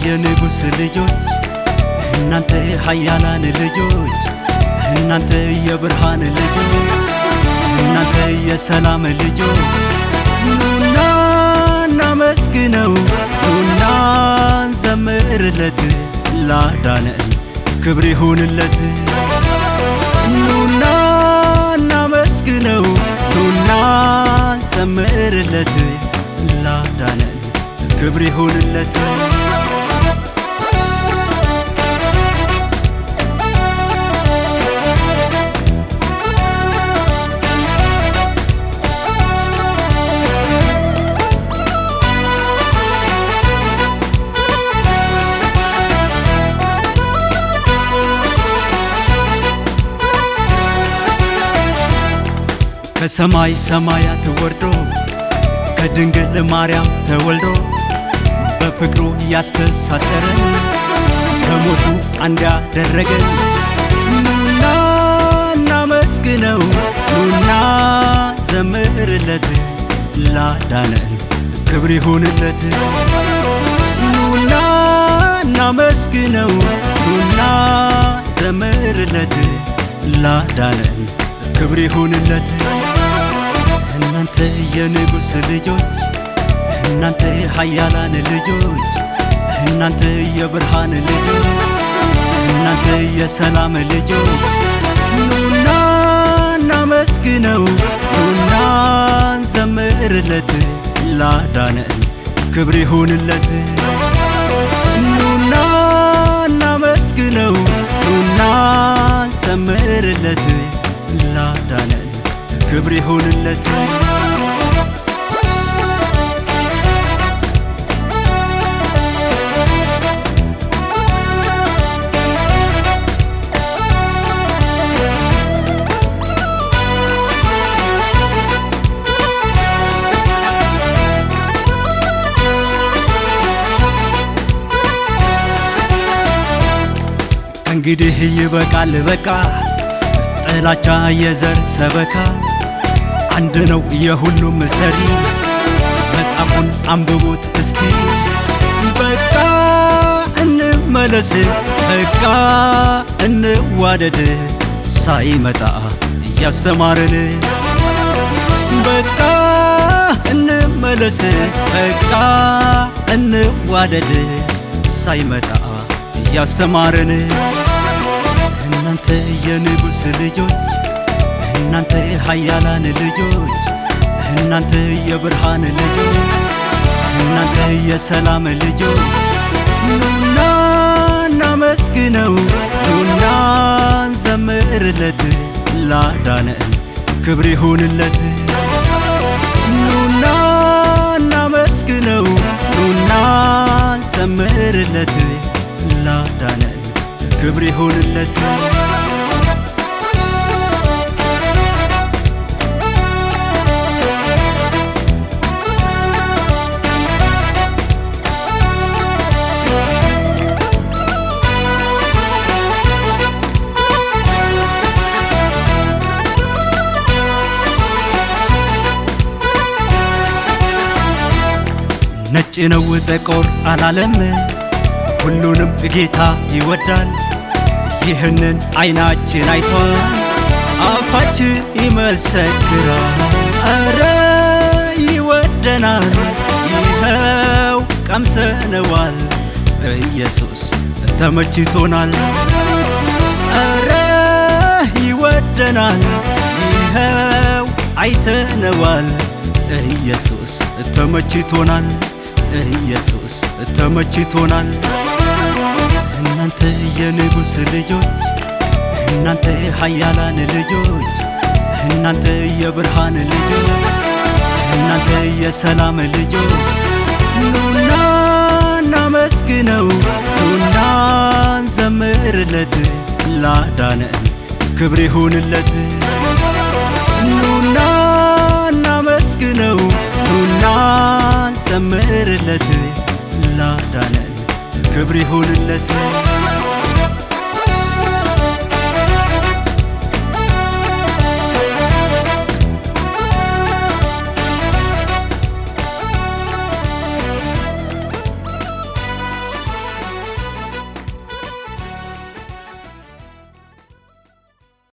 የንጉሥ ልጆች እናንተ ኃያላን ልጆች እናንተ የብርሃን ልጆች እናንተ የሰላም ልጆች ኑና እናመስግነው ኑና እንዘምርለት ላዳነን ክብር ይሁንለት ኑና እናመስግነው ኑና እንዘምርለት ላዳነን ክብር ይሁንለት ከሰማይ ሰማያት ወርዶ ከድንግል ማርያም ተወልዶ በፍቅሩ ያስተሳሰረን በሞቱ አንድ ያደረገን ኑና እናመስግነው ኑና ዘምርለት ላዳነን ክብር ይሁንለት ኑና እናመስግነው ኑና ዘምርለት ላዳነን ክብር ይሁንለት እናንተ የንጉሥ ልጆች እናንተ ኃያላን ልጆች እናንተ የብርሃን ልጆች እናንተ የሰላም ልጆች ኑና እናመስግነው ኑና እንዘምርለት ላዳነን ክብር ይሁንለት ኑና እናመስግነው ኑና እንዘምርለት ላዳነን ክብር ይሁንለት እንግዲህ ይበቃል በቃ ጥላቻ የዘር ሰበካ አንድ ነው የሁሉም ሰሪ መጽሐፉን አንብቡት እስቲ በቃ እንመለስ በቃ እንዋደድ ሳይመጣ እያስተማረን በቃ እንመለስ በቃ እንዋደድ ሳይመጣ እያስተማረን እናንተ የንጉሥ ልጆች እናንተ ኃያላን ልጆች እናንተ የብርሃን ልጆች እናንተ የሰላም ልጆች ኑና እናመስግነው ኑና እንዘምርለት ላዳነን ክብር ይሁንለት ኑና እናመስግነው ኑና እንዘምርለት ላዳነን ክብር ይሁንለት ነጭ ነው ጥቁር አላለም ሁሉንም ጌታ ይወዳል ይህንን አይናችን አይቷል አፋችን ይመሰክራል አረ ይወደናል ይኸው ቀምሰነዋል ኢየሱስ ተመችቶናል አረ ይወደናል ይኸው አይተነዋል ኢየሱስ ተመችቶናል ኢየሱስ ተመችቶናል እናንተ የንጉሥ ልጆች እናንተ ኃያላን ልጆች እናንተ የብርሃን ልጆች እናንተ የሰላም ልጆች ኑና እናመስግነው ኑና እንዘምርለት ላዳነን ክብር ይሁንለት ኑና እናመስግነው ኑና እንዘምርለት ላዳነን ክብር ይሁንለት